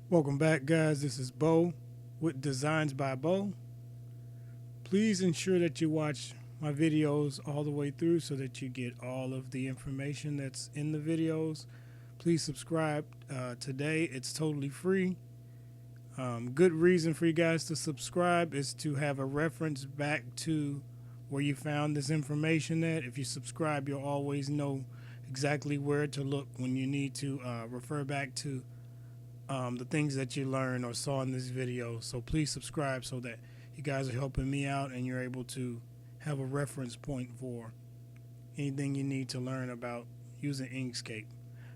Welcome back, guys. This is Bo with Designs by Bo. Please ensure that you watch my videos all the way through so that you get all of the information that's in the videos. Please subscribe today, it's totally free. Good reason for you guys to subscribe is to have a reference back to where you found this information at. If you subscribe, you'll always know exactly where to look when you need to refer back to the things that you learned or saw in this video. So please subscribe so that you guys are helping me out and you're able to have a reference point for anything you need to learn about using Inkscape.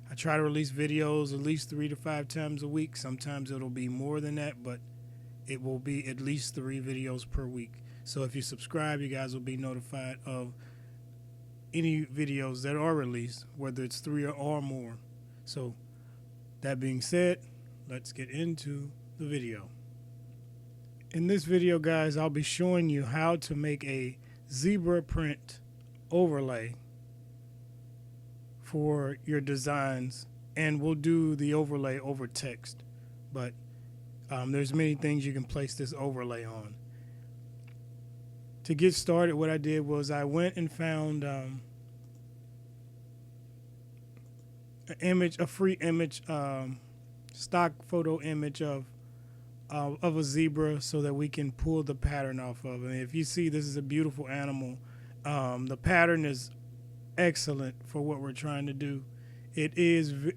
I try to release videos at least 3 to 5 times a week. Sometimes it'll be more than that, but it will be at least 3 videos per week. So if you subscribe, you guys will be notified of any videos that are released, whether it's 3 or more. So that being said, let's get into the video. In this video, guys, I'll be showing you how to make a zebra print overlay for your designs, and we'll do the overlay over text, but there's many things you can place this overlay on. To get started, what I did was I went and found a free image, stock photo image of a zebra, so that we can pull the pattern off of it. And if you see, this is a beautiful animal. The pattern is excellent for what we're trying to do. The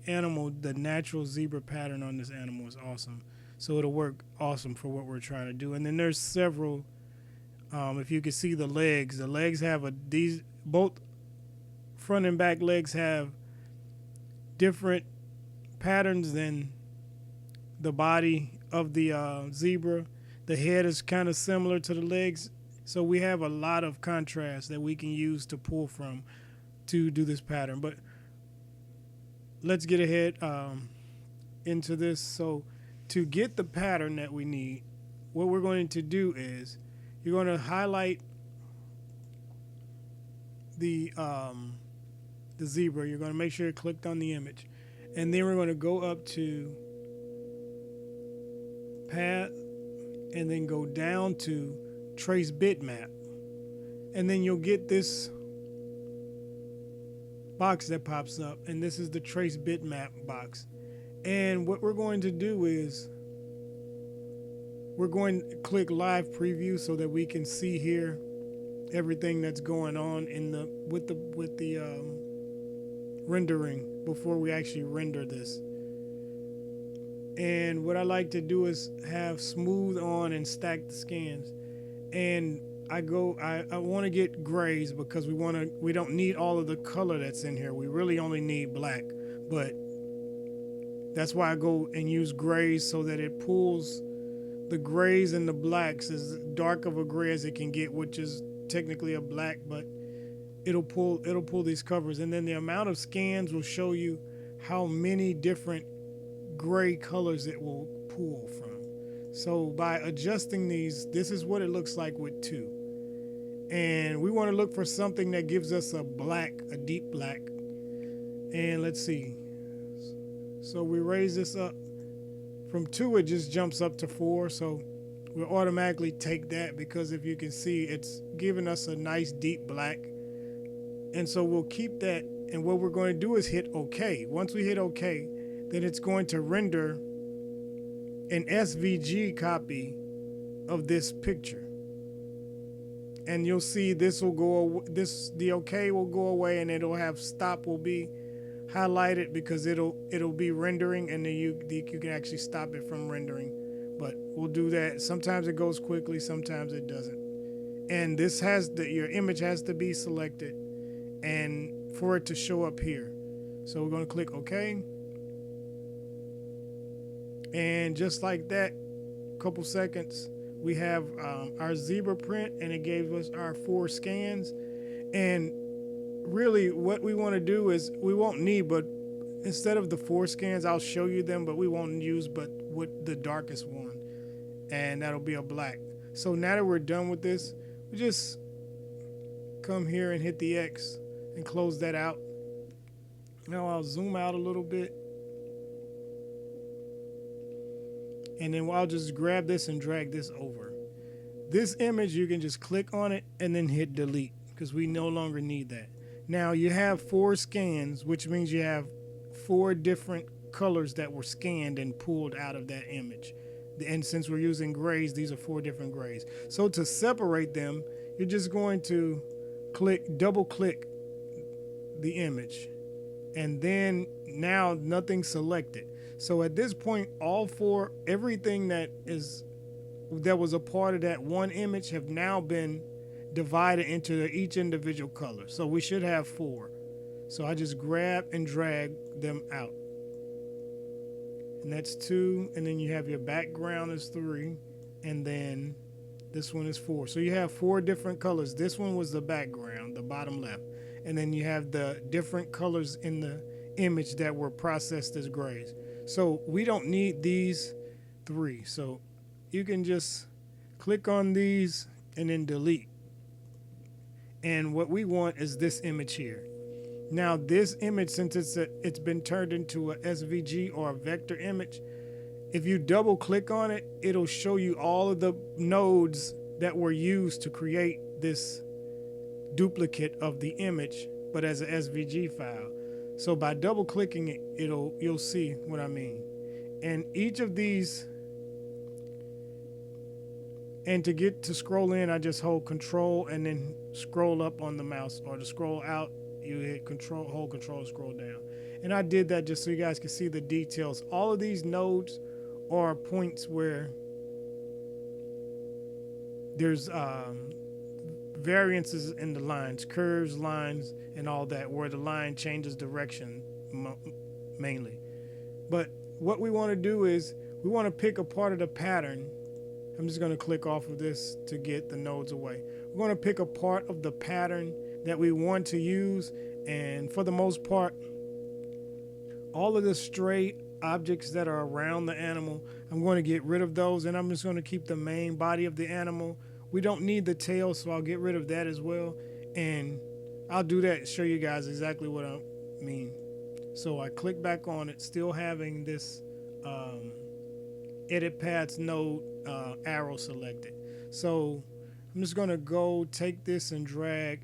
animal, the natural zebra pattern on this animal is awesome. So it'll work awesome for what we're trying to do. And then there's several. If you can see the legs have these both front and back legs have different patterns than the body of the zebra. The head is kind of similar to the legs, so we have a lot of contrast that we can use to pull from to do this pattern. But let's get ahead into this. So to get the pattern that we need, what we're going to do is you're going to highlight the zebra. You're going to make sure you clicked on the image, and then we're going to go up to path and then go down to trace bitmap, and then you'll get this box that pops up, and this is the trace bitmap box. And what we're going to do is we're going to click live preview so that we can see here everything that's going on in the with the rendering before we actually render this. And what I like to do is have smooth on and stack the scans. And I want to get grays because we don't need all of the color that's in here. We really only need black, but that's why I go and use grays so that it pulls the grays and the blacks as dark of a gray as it can get, which is technically a black, but it'll pull these covers. And then the amount of scans will show you how many different gray colors it will pull from. So by adjusting these, this is what it looks like with 2. And we want to look for something that gives us a black, a deep black. And let's see. So we raise this up from 2, it just jumps up to 4. So we'll automatically take that because if you can see, it's giving us a nice deep black. And so we'll keep that. And what we're going to do is hit OK. Once we hit OK, then it's going to render an SVG copy of this picture. And you'll see this will go, the OK will go away, and it'll have stop will be highlighted because it'll be rendering, and then you can actually stop it from rendering. But we'll do that. Sometimes it goes quickly, sometimes it doesn't. And this your image has to be selected and for it to show up here. So we're going to click OK. And just like that, couple seconds, we have our zebra print, and it gave us our 4 scans. And really what we want to do is we won't need, but instead of the 4 scans, I'll show you them, but we won't use but with the darkest one, and that'll be a black. So now that we're done with this, we just come here and hit the X and close that out. Now I'll zoom out a little bit And then I'll just grab this and drag this over. This image, you can just click on it and then hit delete because we no longer need that. Now you have 4 scans, which means you have 4 different colors that were scanned and pulled out of that image. And since we're using grays, these are 4 different grays. So to separate them, you're just going to double click the image. And then now nothing's selected. So at this point, everything that was a part of that one image have now been divided into each individual color. So we should have 4. So I just grab and drag them out. And that's 2. And then you have your background is 3. And then this one is 4. So you have 4 different colors. This one was the background, the bottom left. And then you have the different colors in the image that were processed as grays. So we don't need these 3. So you can just click on these and then delete. And what we want is this image here. Now this image, since it's been turned into a SVG or a vector image, if you double click on it, it'll show you all of the nodes that were used to create this duplicate of the image, but as a SVG file. So by double clicking it, you'll see what I mean. And each of these, and to scroll in, I just hold Control and then scroll up on the mouse, or to scroll out, you hit hold Control, scroll down. And I did that just so you guys can see the details. All of these nodes are points where there's variances in the lines, curves, lines, and all that, where the line changes direction mainly. But what we want to do is we want to pick a part of the pattern. I'm just going to click off of this to get the nodes away. We're going to pick a part of the pattern that we want to use, and for the most part, all of the stray objects that are around the animal, I'm going to get rid of those, and I'm just going to keep the main body of the animal. We don't need the tail, so I'll get rid of that as well, and I'll do that and show you guys exactly what I mean. So I click back on it, still having this edit paths node arrow selected. So I'm just going to go take this and drag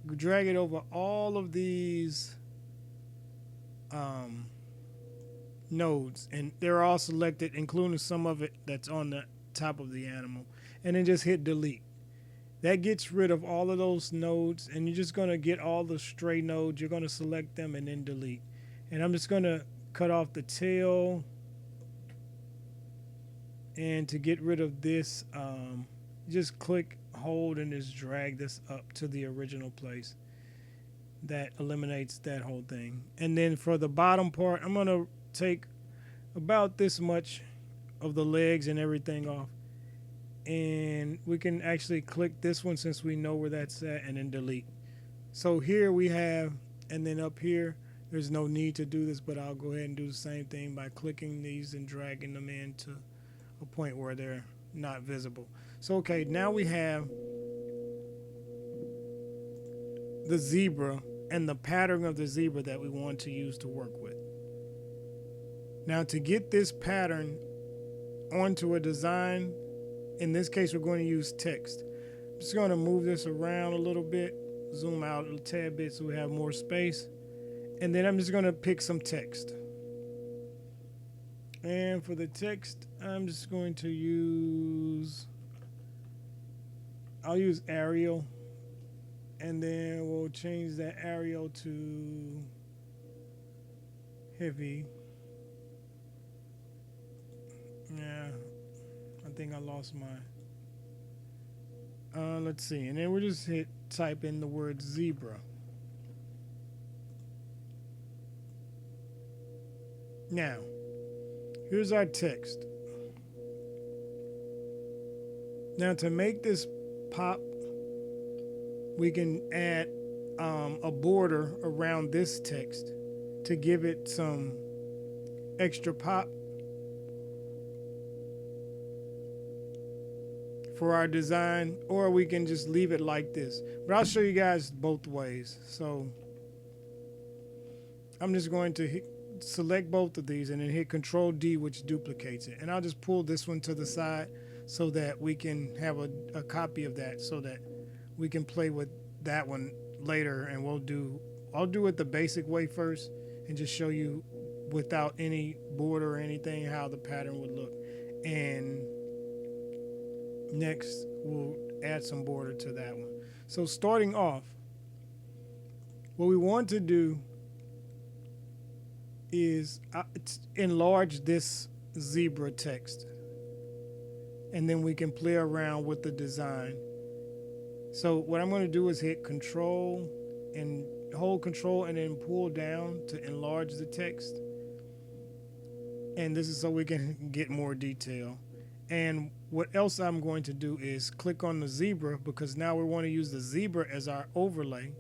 it over all of these nodes, and they're all selected, including some of it that's on the top of the animal, and then just hit delete. That gets rid of all of those nodes, and you're just going to get all the stray nodes. You're going to select them and then delete. And I'm just going to cut off the tail, and to get rid of this, just click, hold, and just drag this up to the original place. That eliminates that whole thing. And then for the bottom part, I'm going to take about this much of the legs and everything off. And we can actually click this one since we know where that's at, and then delete. So here we have, and then up here, there's no need to do this, but I'll go ahead and do the same thing by clicking these and dragging them into a point where they're not visible. So okay, now we have the zebra and the pattern of the zebra that we want to use to work with. Now to get this pattern onto a design, in this case we're going to use text. I'm just going to move this around a little bit, zoom out a tad bit so we have more space, and then I'm just going to pick some text. And for the text, I'm just going to use Arial, and then we'll change that Arial to heavy. Yeah, I think I lost mine. Let's see, and then we'll just type in the word zebra. Now, here's our text. Now to make this pop, we can add a border around this text to give it some extra pop for our design, or we can just leave it like this. But I'll show you guys both ways. So I'm just going to select both of these and then hit Control D, which duplicates it. And I'll just pull this one to the side so that we can have a copy of that, so that we can play with that one later. And I'll do it the basic way first and just show you without any border or anything how the pattern would look. And next we'll add some border to that one. So starting off, what we want to do is enlarge this zebra text, and then we can play around with the design. So what I'm going to do is hit Control and hold Control and then pull down to enlarge the text. And this is so we can get more detail. And what else I'm going to do is click on the zebra, because now we want to use the zebra as our overlay.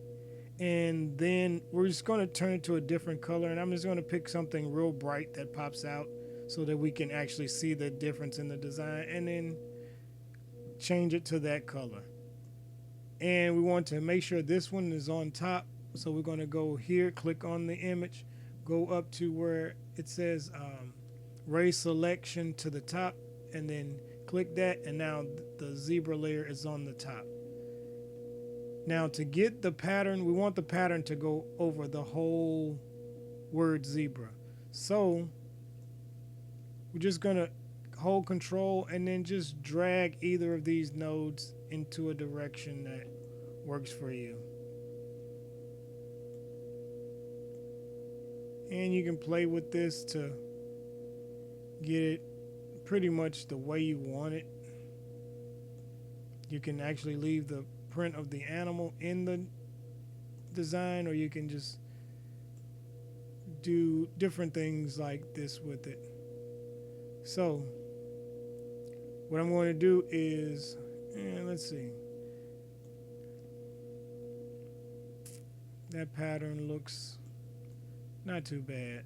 And then we're just going to turn it to a different color, and I'm just going to pick something real bright that pops out so that we can actually see the difference in the design, and then change it to that color. And we want to make sure this one is on top, so we're going to go here, click on the image, go up to where it says raise selection to the top, and then click that, and now the zebra layer is on the top. Now to get the pattern, we want the pattern to go over the whole word zebra. So we're just going to hold Control and then just drag either of these nodes into a direction that works for you. And you can play with this to get it pretty much the way you want it. You can actually leave the print of the animal in the design, or you can just do different things like this with it. So what I'm going to do is, let's see, that pattern looks not too bad.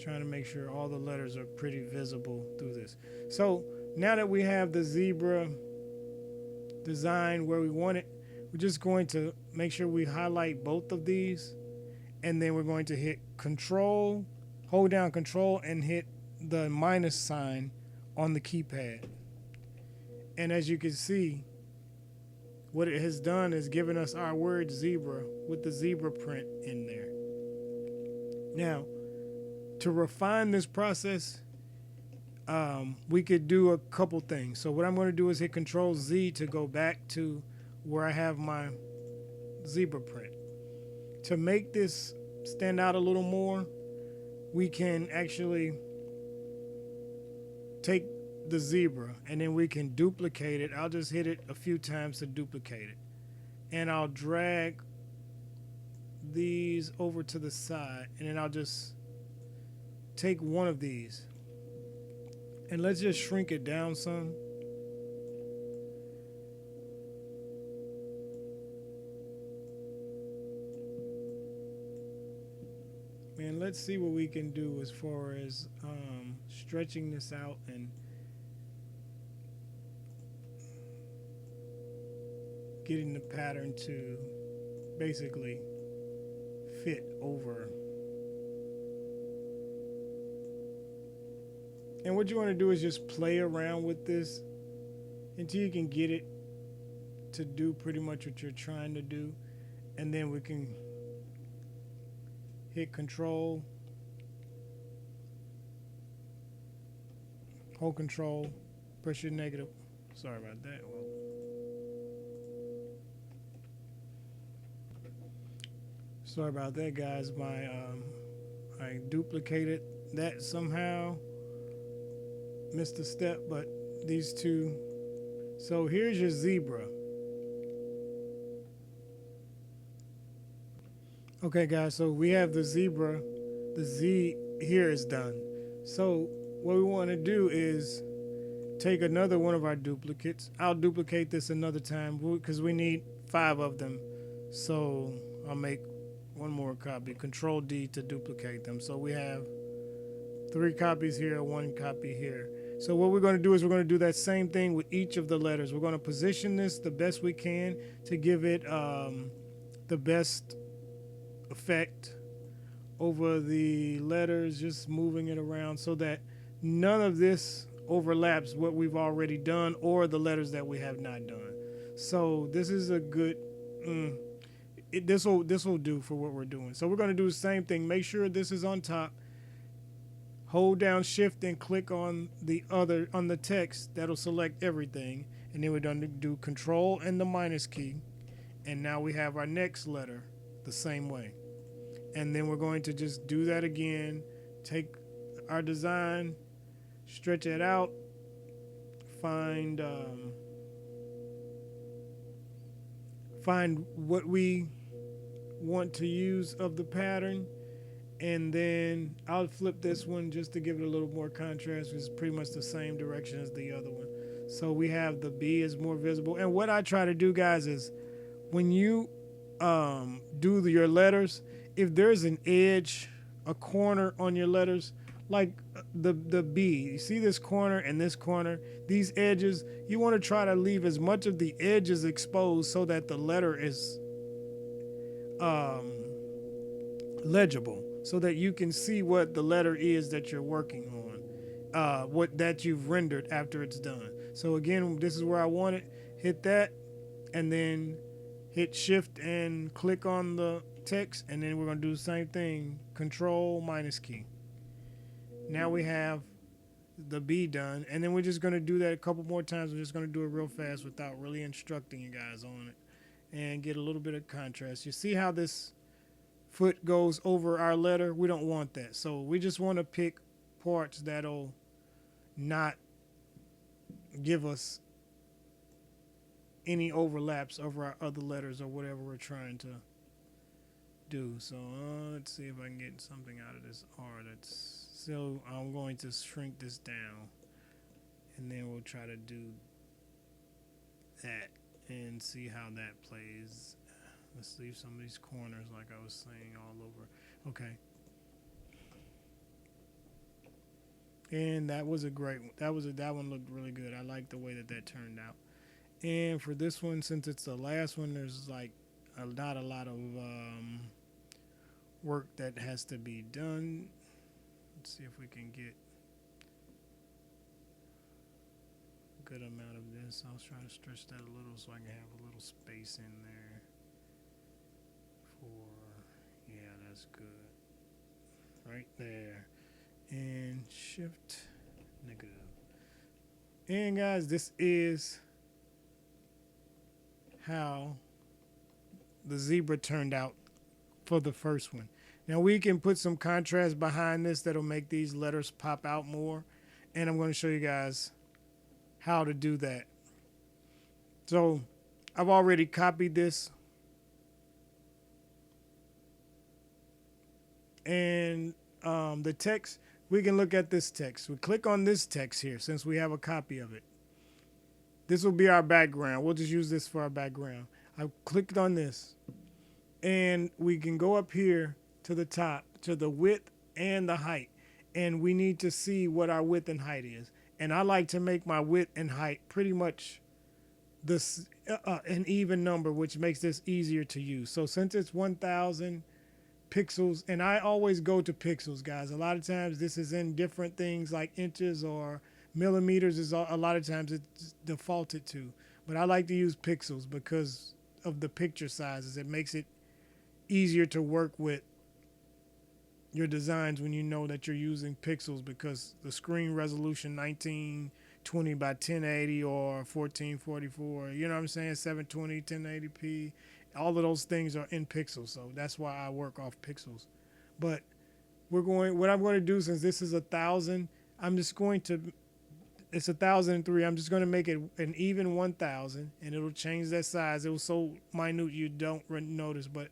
Trying to make sure all the letters are pretty visible through this. So now that we have the zebra design where we want it, we're just going to make sure we highlight both of these, and then we're going to hit Control, hold down Control, and hit the minus sign on the keypad. And as you can see, what it has done is given us our word zebra with the zebra print in there. Now, to refine this process, we could do a couple things. So what I'm going to do is hit Control Z to go back to where I have my zebra print. To make this stand out a little more, we can actually take the zebra and then we can duplicate it. I'll just hit it a few times to duplicate it. And I'll drag these over to the side, and then I'll just take one of these, and let's just shrink it down some. And let's see what we can do as far as stretching this out and getting the pattern to basically fit over. And what you want to do is just play around with this until you can get it to do pretty much what you're trying to do. And then we can hit Control, hold Control, press your negative. Sorry about that. Sorry about that, guys. I duplicated that somehow. Missed a step, but these two. So here's your zebra. Okay, guys, so we have the zebra. The Z here is done. So what we want to do is take another one of our duplicates. I'll duplicate this another time because we need 5 of them. So I'll make one more copy. Control D to duplicate them. So we have 3 copies here, 1 copy here. So what we're going to do is we're going to do that same thing with each of the letters. We're going to position this the best we can to give it the best effect over the letters, just moving it around so that none of this overlaps what we've already done or the letters that we have not done. So this is a good this will do for what we're doing. So we're going to do the same thing. Make sure this is on top. Hold down shift and click on the text. That'll select everything. And then we're going to do control and the minus key. And now we have our next letter the same way. And then we're going to just do that again. Take our design, stretch it out, find what we want to use of the pattern, and then I'll flip this one just to give it a little more contrast. It's pretty much the same direction as the other one. So we have the B is more visible. And what I try to do, guys, is when you do your letters, if there's an edge, a corner on your letters, like the B, you see this corner and this corner, these edges, you want to try to leave as much of the edges exposed so that the letter is legible, so that you can see what the letter is that you're working on, what that you've rendered after it's done. So again, this is where I want it. Hit that, and then hit shift and click on the text, and then we're going to do the same thing, control minus key. Now we have the B done, and then we're just going to do that a couple more times. We're just going to do it real fast without really instructing you guys on it, and get a little bit of contrast. You see how this foot goes over our letter? We don't want that. So we just want to pick parts that'll not give us any overlaps over our other letters or whatever we're trying to do. So let's see if I can get something out of this R. So I'm going to shrink this down, and then we'll try to do that and see how that plays. Let's leave some of these corners, like I was saying, all over. Okay. And that was a great one. That one looked really good. I like the way that turned out. And for this one, since it's the last one, there's like not a lot of work that has to be done. Let's see if we can get a good amount of this. I'll try to stretch that a little so I can have a little space in there. Yeah, that's good. Right there. And shift negative. And guys, this is how the zebra turned out for the first one. Now we can put some contrast behind this that'll make these letters pop out more, and I'm going to show you guys how to do that. So I've already copied this, and the text, we can look at this text. We click on this text here since we have a copy of it. This will be our background. We'll just use this for our background. I clicked on this, and we can go up here to the top, to the width and the height, and we need to see what our width and height is. And I like to make my width and height pretty much this an even number, which makes this easier to use. So since it's 1,000 pixels, and I always go to pixels, guys. A lot of times this is in different things like inches or millimeters. Is a lot of times it's defaulted to, but I like to use pixels because of the picture sizes. It makes it easier to work with your designs when you know that you're using pixels, because the screen resolution 1920 by 1080 or 1444, you know what I'm saying, 720 1080p, all of those things are in pixels. So that's why I work off pixels. But what I'm going to do, since this is 1,000, I'm just going to, it's 1,003, I'm just going to make it an even 1,000, and it'll change that size. It was so minute you don't notice, but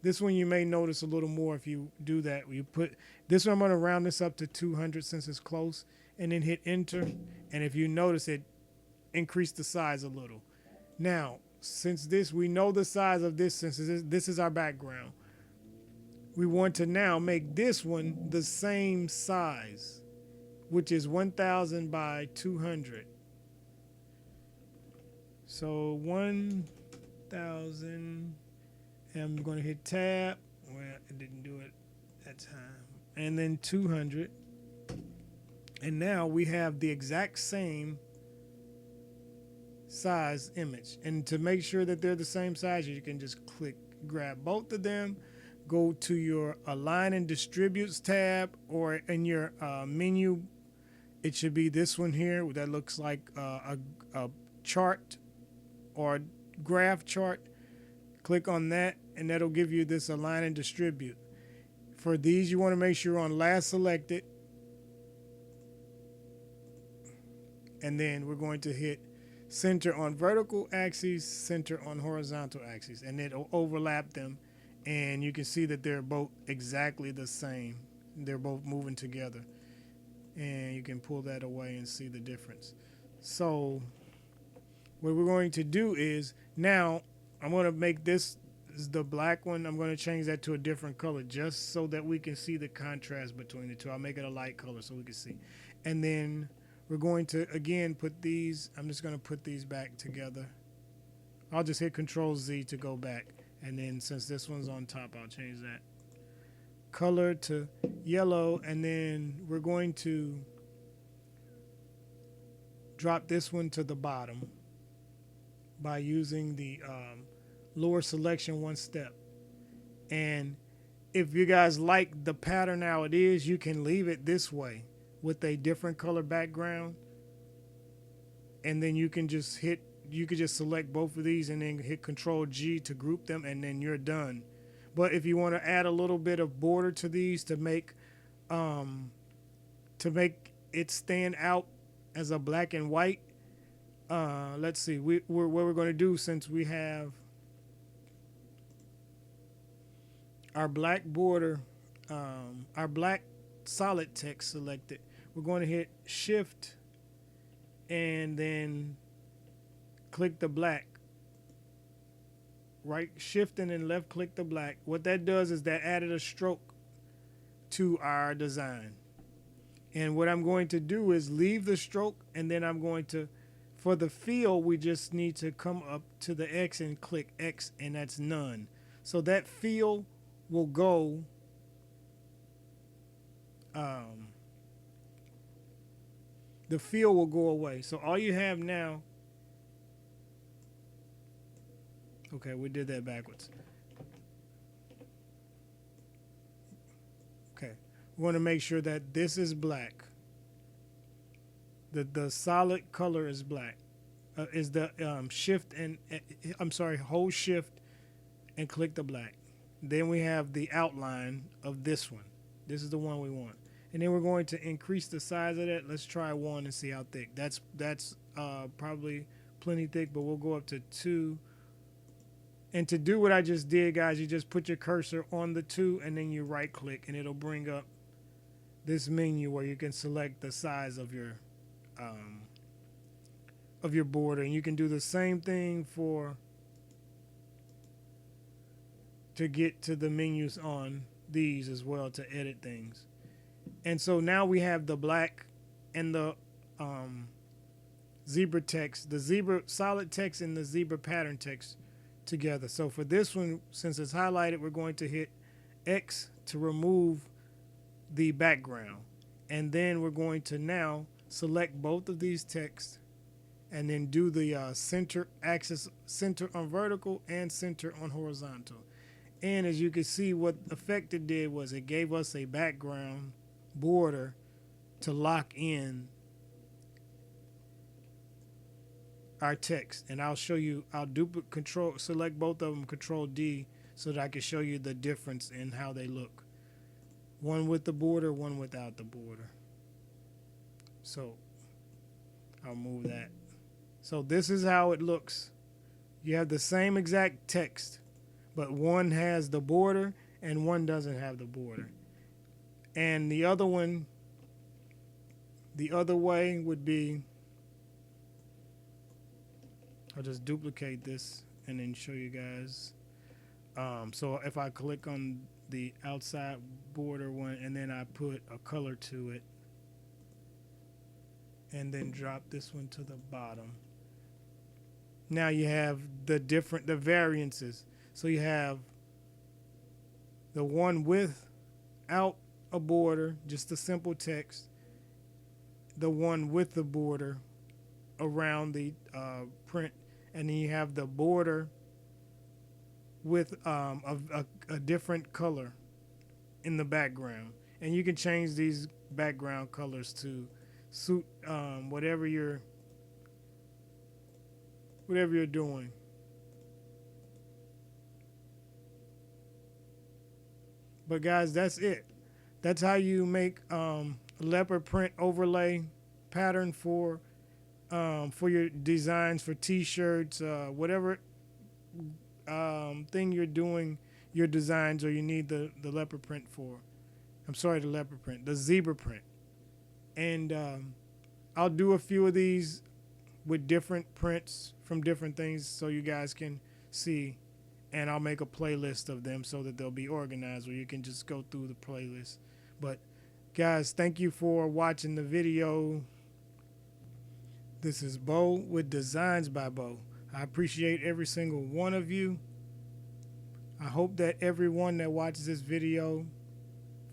this one you may notice a little more if you do that. You put this one, I'm going to round this up to 200 since it's close, and then hit enter. And if you notice it, increase the size a little. Now, since this, we know the size of this, since this is our background, we want to now make this one the same size which is 1000 by 200. So 1000, and I'm going to hit tab. Well, it didn't do it that time. And then 200. And now we have the exact same size image. And to make sure that they're the same size, you can just grab both of them, go to your Align and Distributes tab, or in your menu, it should be this one here that looks like a chart or graph chart. Click on that, and that'll give you this Align and Distribute. For these, you want to make sure you're on last selected. And then we're going to hit center on vertical axis, center on horizontal axis, and it'll overlap them. And you can see that they're both exactly the same. They're both moving together. And you can pull that away and see the difference. So what we're going to do is, now I'm going to make this is the black one. I'm going to change that to a different color just so that we can see the contrast between the two. I'll make it a light color so we can see. And then we're going to, again, put these, I'm just going to put these back together. I'll just hit Control Z to go back. And then since this one's on top, I'll change that color to yellow. And then we're going to drop this one to the bottom by using the lower selection one step. And if you guys like the pattern how it is, you can leave it this way with a different color background. And then you can just select both of these and then hit Control G to group them, and then you're done. But if you want to add a little bit of border to these to make it stand out as a black and white, let's see, what we're going to do, since we have our black border, our black solid text selected, we're going to hit Shift and then click the black. Right shift and then left click the black. What that does is that added a stroke to our design. And what I'm going to do is leave the stroke, and then I'm going to, for the fill, we just need to come up to the X and click X, and that's none. So that fill will go the fill will go away. So all you have now, okay, we did that backwards. Okay, we want to make sure that this is black. The solid color is black. Is the shift and hold shift and click the black. Then we have the outline of this one. This is the one we want. And then we're going to increase the size of that. Let's try 1 and see how thick. That's probably plenty thick, but we'll go up to 2. And to do what I just did, guys, you just put your cursor on the 2 and then you right click, and it'll bring up this menu where you can select the size of your border. And you can do the same thing to get to the menus on these as well to edit things. And so now we have the black and the zebra text, the zebra solid text and the zebra pattern text together. So for this one, since it's highlighted, we're going to hit X to remove the background. And then we're going to now select both of these texts and then do the center axis, center on vertical and center on horizontal. And as you can see, what effect it did was it gave us a background border to lock in our text. And I'll show you, I'll select both of them, Control D, so that I can show you the difference in how they look. One with the border, one without the border. So I'll move that. So this is how it looks. You have the same exact text, but one has the border and one doesn't have the border. And the other one, the other way would be, I'll just duplicate this and then show you guys. So if I click on the outside border one and then I put a color to it, and then drop this one to the bottom. Now you have the variances. So you have the one without a border, just a simple text, the one with the border around the print, and then you have the border with a different color in the background. And you can change these background colors to suit whatever you're doing. But guys, that's it. That's how you make leopard print overlay pattern for your designs for t-shirts, whatever thing you're doing your designs, or you need the leopard print for. I'm sorry, the leopard print, the zebra print. And I'll do a few of these with different prints from different things so you guys can see, and I'll make a playlist of them so that they'll be organized where you can just go through the playlist. But guys, thank you for watching the video. This is Bo with Designs by Bo. I appreciate every single one of you. I hope that everyone that watches this video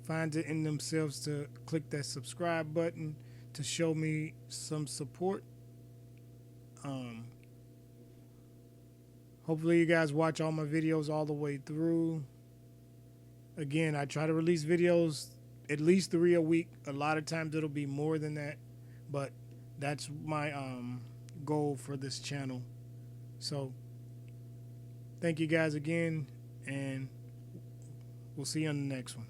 finds it in themselves to click that subscribe button to show me some support. Hopefully you guys watch all my videos all the way through. Again, I try to release videos at least 3 a week. A lot of times it'll be more than that, but that's my goal for this channel. So thank you guys again, and we'll see you on the next one.